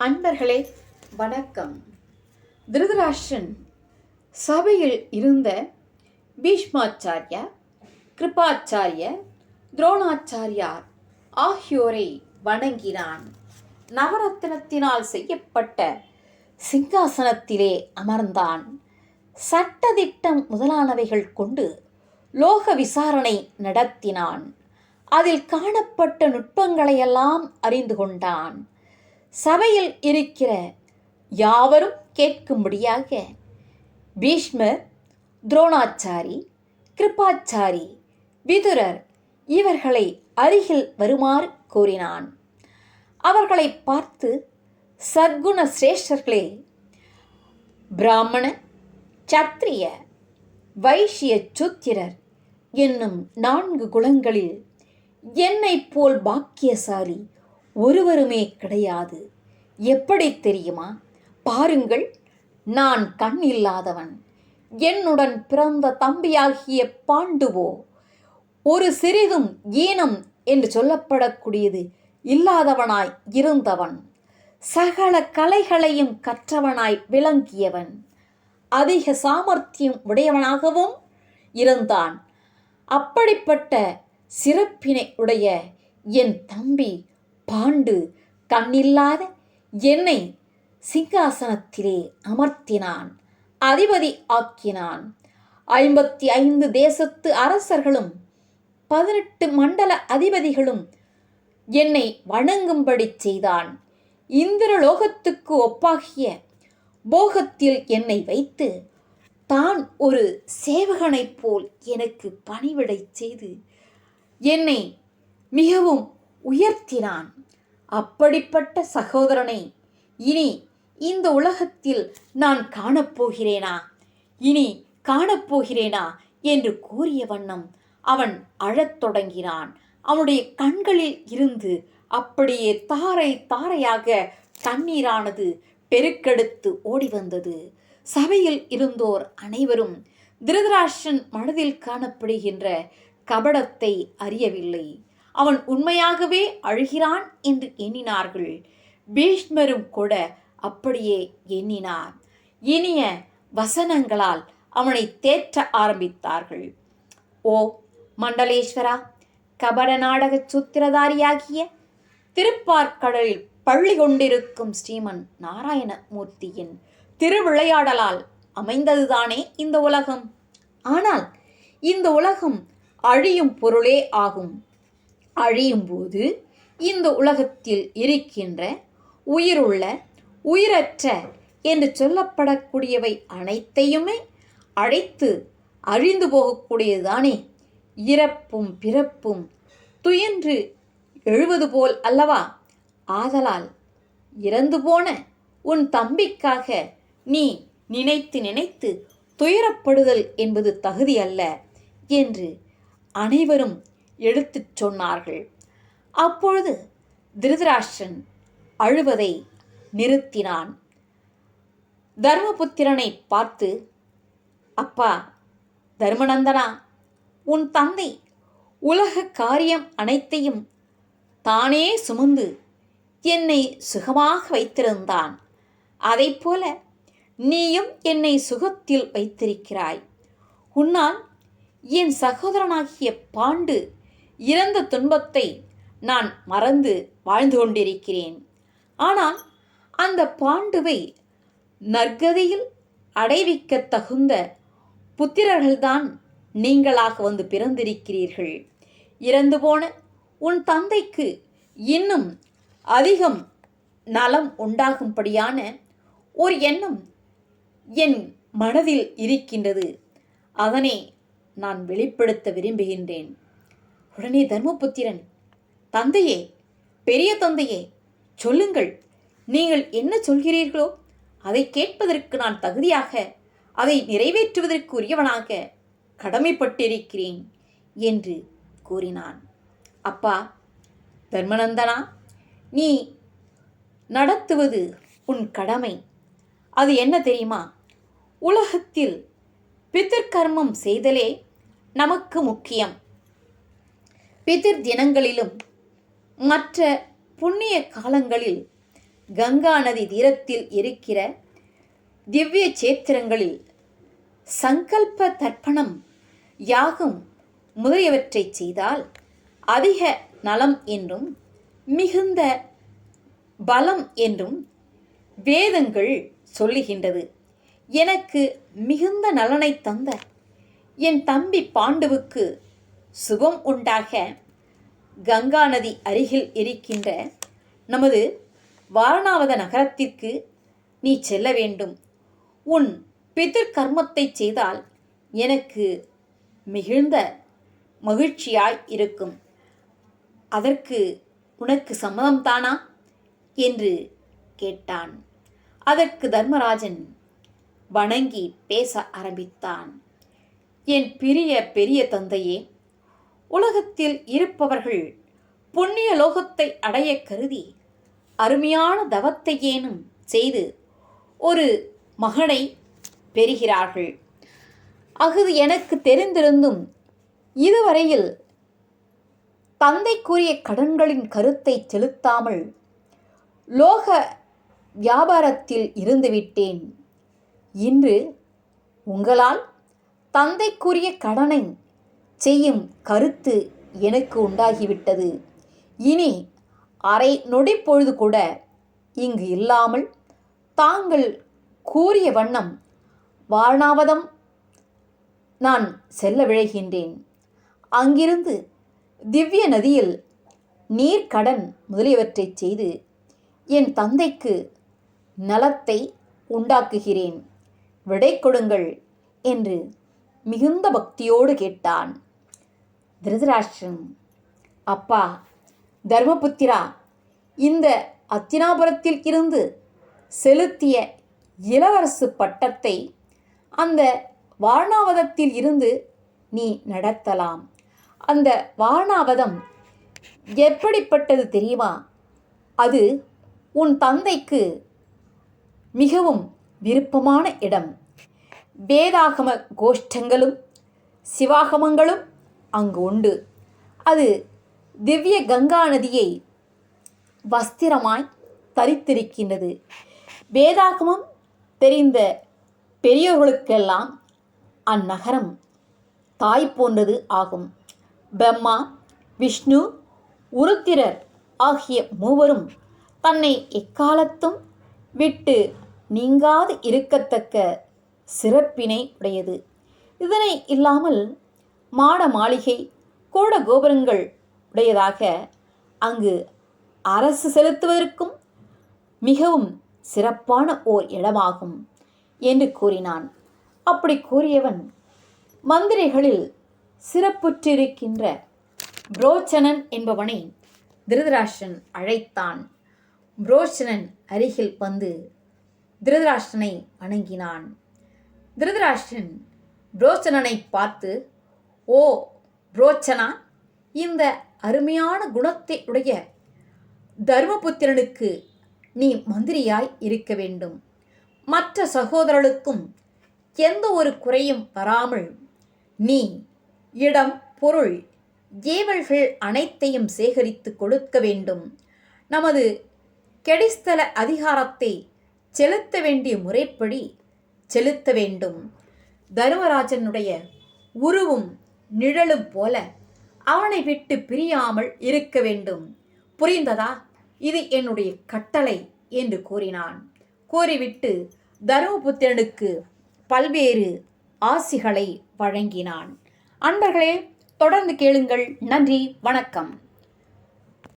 அன்பர்களே வணக்கம். திருதராஷ்டிரன் சபையில் இருந்த பீஷ்மாச்சாரியார், கிருபாச்சாரியர், துரோணாச்சாரியார் ஆகியோரை வணங்கினான். நவரத்தினத்தினால் செய்யப்பட்ட சிங்காசனத்திலே அமர்ந்தான். சட்டதிட்டம் முதலானவைகள் கொண்டு லோக விசாரணை நடத்தினான். அதில் காணப்பட்ட நுட்பங்களையெல்லாம் அறிந்து கொண்டான். சபையில் இருக்கிற யாவரும் கேட்கும்படியாக பீஷ்மர், துரோணாச்சாரி, கிருபாச்சாரி, விதுரர் இவர்களை அருகில் வருமாறு கூறினான். அவர்களை பார்த்து, சத்குண சிரேஷ்டர்களே, பிராமண, சத்திரிய, வைஷ்ய, சூத்திரர் என்னும் 4 குலங்களில் என்னைப் போல் பாக்கியசாலி ஒருவருமே கிடையாது. எப்படி தெரியுமா? பாருங்கள், நான் கண் இல்லாதவன். என்னுடன் பிறந்த தம்பியாகிய பாண்டுவோ ஒரு சிறிதும் ஈனம் என்று சொல்லப்படக்கூடியது இல்லாதவனாய் இருந்தவன். சகல கலைகளையும் கற்றவனாய் விளங்கியவன். அதிக சாமர்த்தியம் உடையவனாகவும் இருந்தான். அப்படிப்பட்ட சிறப்பினை உடைய என் தம்பி பாண்டு கண்ணில்லாத என்னை சிங்காசனத்திலே அமர்த்தினான், அதிபதி ஆக்கினான். 55 தேசத்து அரசர்களும் 18 மண்டல அதிபதிகளும் என்னை வணங்கும்படி செய்தான். இந்திரலோகத்துக்கு ஒப்பாகிய போகத்தில் என்னை வைத்து தான் ஒரு சேவகனைப் போல் எனக்கு பணிவிடை செய்து என்னை மிகவும் உயர்த்தினான். அப்படிப்பட்ட சகோதரனை இனி இந்த உலகத்தில் நான் காணப்போகிறேனா என்று கூறிய வண்ணம் அவன் அழத் தொடங்கினான். அவனுடைய கண்களில் இருந்து அப்படியே தாரை தாரையாக தண்ணீரானது பெருக்கெடுத்து ஓடி வந்தது. சபையில் இருந்தோர் அனைவரும் திருதராஷ்டிரன் மனதில் காணப்படுகின்ற கபடத்தை அறியவில்லை. அவன் உண்மையாகவே அழுகிறான் என்று எண்ணினார்கள். பீஷ்மரும் கூட அப்படியே எண்ணினார். இனிய வசனங்களால் அவனை தேற்ற ஆரம்பித்தார்கள். ஓ மண்டலேஸ்வரா, கபட நாடக சூத்திரதாரியாகிய திருப்பார்கடலில் பள்ளி கொண்டிருக்கும் ஸ்ரீமன் நாராயணமூர்த்தியின் திருவிளையாடலால் அமைந்ததுதானே இந்த உலகம். ஆனால் இந்த உலகம் அழியும் பொருளே ஆகும். அழியும் போது இந்த உலகத்தில் இருக்கின்ற உயிருள்ள, உயிரற்ற என்று சொல்லப்படக்கூடியவை அனைத்தையுமே அழைத்து அழிந்து போகக்கூடியதுதானே. இறப்பும் பிறப்பும் துயின்று எழுவது போல் அல்லவா? ஆதலால் இறந்து போன உன் தம்பிக்காக நீ நினைத்து நினைத்து துயரப்படுதல் என்பது தகுதி அல்ல என்று அனைவரும் எடுத்துச் சொன்னார்கள். அப்பொழுது திருதராஷ்டிரன் அழுவதை நிறுத்தினான். தர்மபுத்திரனை பார்த்து, அப்பா தர்மநந்தனா, உன் தந்தை உலக காரியம் அனைத்தையும் தானே சுமந்து என்னை சுகமாக வைத்திருந்தான். அதைப்போல நீயும் என்னை சுகத்தில் வைத்திருக்கிறாய். உன்னால் என் சகோதரனாகிய பாண்டு இறந்த துன்பத்தை நான் மறந்து வாழ்ந்து கொண்டிருக்கிறேன். ஆனால் அந்த பாண்டுவை நற்கதியில் அடைவிக்க தகுந்த புத்திரர்கள்தான் நீங்களாக வந்து பிறந்திருக்கிறீர்கள். இறந்து போன உன் தந்தைக்கு இன்னும் அதிகம் நலம் உண்டாகும்படியான ஒரு எண்ணம் என் மனதில் இருக்கின்றது. அதனை நான் வெளிப்படுத்த விரும்புகின்றேன். உடனே தர்மபுத்திரன், தந்தையே, பெரிய தந்தையே, சொல்லுங்கள், நீங்கள் என்ன சொல்கிறீர்களோ அதை கேட்பதற்கு நான் தகுதியாக, அதை நிறைவேற்றுவதற்கு உரியவனாக கடமைப்பட்டிருக்கிறேன் என்று கூறினான். அப்பா தர்மநந்தனா, நீ நடத்துவது உன் கடமை. அது என்ன தெரியுமா? உலகத்தில் பிதிர்கர்மம் செய்தலே நமக்கு முக்கியம். பிதிர் தினங்களிலும் மற்ற புண்ணிய காலங்களில் கங்கா நதி தீரத்தில் இருக்கிற திவ்ய சேத்திரங்களில் சங்கல்ப தர்ப்பணம், யாகம் முதலியவற்றை செய்தால் அதிக நலம் என்றும் மிகுந்த பலம் என்றும் வேதங்கள் சொல்லுகின்றது. எனக்கு மிகுந்த நலனை தந்த என் தம்பி பாண்டுவுக்கு சுகம் உண்டாக கங்கா நதி அருகில் இருக்கின்ற நமது வாரணாவத நகரத்திற்கு நீ செல்ல வேண்டும். உன் பிதிர் கர்மத்தை செய்தால் எனக்கு மிகுந்த மகிழ்ச்சியாய் இருக்கும். அதற்கு உனக்கு சம்மதம்தானா என்று கேட்டான். அதற்கு தர்மராஜன் வணங்கி பேச ஆரம்பித்தான். என் பெரிய தந்தையே, உலகத்தில் இருப்பவர்கள் புண்ணிய லோகத்தை அடைய கருதி அருமையான தவத்தை ஏனும் செய்து ஒரு மகனை பெறுகிறார்கள். அஃது எனக்கு தெரிந்திருந்தும் இதுவரையில் தந்தைக்குரிய கடன்களின் கருத்தை செலுத்தாமல் லோக வியாபாரத்தில் இருந்துவிட்டேன். இன்று உங்களால் தந்தைக்குரிய கடனை செய்யும் கருத்து எனக்கு உண்டாகிவிட்டது. இனி அரை நொடி பொழுது கூட இங்கு இல்லாமல் தாங்கள் கூறிய வண்ணம் வாரணாவதம் நான் செல்ல விழைகின்றேன். அங்கிருந்து திவ்ய நதியில் நீர்க்கடன் முதலியவற்றை செய்து என் தந்தைக்கு நலத்தை உண்டாக்குகிறேன். விடை கொடுங்கள் என்று மிகுந்த பக்தியோடு கேட்டான். திருதராஷ்டிரன், அப்பா தர்மபுத்திரா, இந்த அத்தினாபுரத்தில் இருந்து செலுத்திய இளவரசு பட்டத்தை அந்த வாரணாவதத்தில் இருந்து நீ நடத்தலாம். அந்த வாரணாவதம் எப்படிப்பட்டது தெரியுமா? அது உன் தந்தைக்கு மிகவும் விருப்பமான இடம். வேதாகம கோஷ்டங்களும் சிவாகமங்களும் அங்கு உண்டு. அது திவ்ய கங்கா நதியை வஸ்திரமாய் தரித்திருக்கின்றது. வேதாகமம் தெரிந்த பெரியோர்களுக்கெல்லாம் அந்நகரம் தாய் போன்றது ஆகும். பிரம்மா, விஷ்ணு, உருத்திரர் ஆகிய மூவரும் தன்னை எக்காலத்தும் விட்டு நீங்காது இருக்கத்தக்க சிறப்பினை உடையது. இதனை இல்லாமல் மாட மாளிகை, கோட கோபுரங்கள் உடையதாக அங்கு அரசு செலுத்துவதற்கும் மிகவும் சிறப்பான ஓர் இடமாகும் என்று கூறினான். அப்படி கூறியவன் மந்திரிகளில் சிறப்புற்றிருக்கின்ற புரோச்சனன் என்பவனை திருதராஷ்டிரன் அழைத்தான். புரோச்சனன் அருகில் வந்து திருதராஷ்டிரனை வணங்கினான். திருதராஷ்டிரன் புரோச்சனனை பார்த்து, ஓ புரோச்சனா, இந்த அருமையான குணத்தை உடைய தர்மபுத்திரனுக்கு நீ மந்திரியாய் இருக்க வேண்டும். மற்ற சகோதரர்களுக்கும் எந்த ஒரு குறையும் வராமல் நீ இடம், பொருள், ஏவல்கள் அனைத்தையும் சேகரித்து கொடுக்க வேண்டும். நமது கெடிஸ்தல அதிகாரத்தை செலுத்த வேண்டிய முறைப்படி செலுத்த வேண்டும். தர்மராஜனுடைய உருவும் நிழலும் போல அவனை விட்டு பிரியாமல் இருக்க வேண்டும். புரிந்ததா? இது என்னுடைய கட்டளை என்று கூறினான். கூறிவிட்டு தர்மபுத்திரனுக்கு பல்வேறு ஆசிகளை வழங்கினான். அன்பர்களே, தொடர்ந்து கேளுங்கள். நன்றி, வணக்கம்.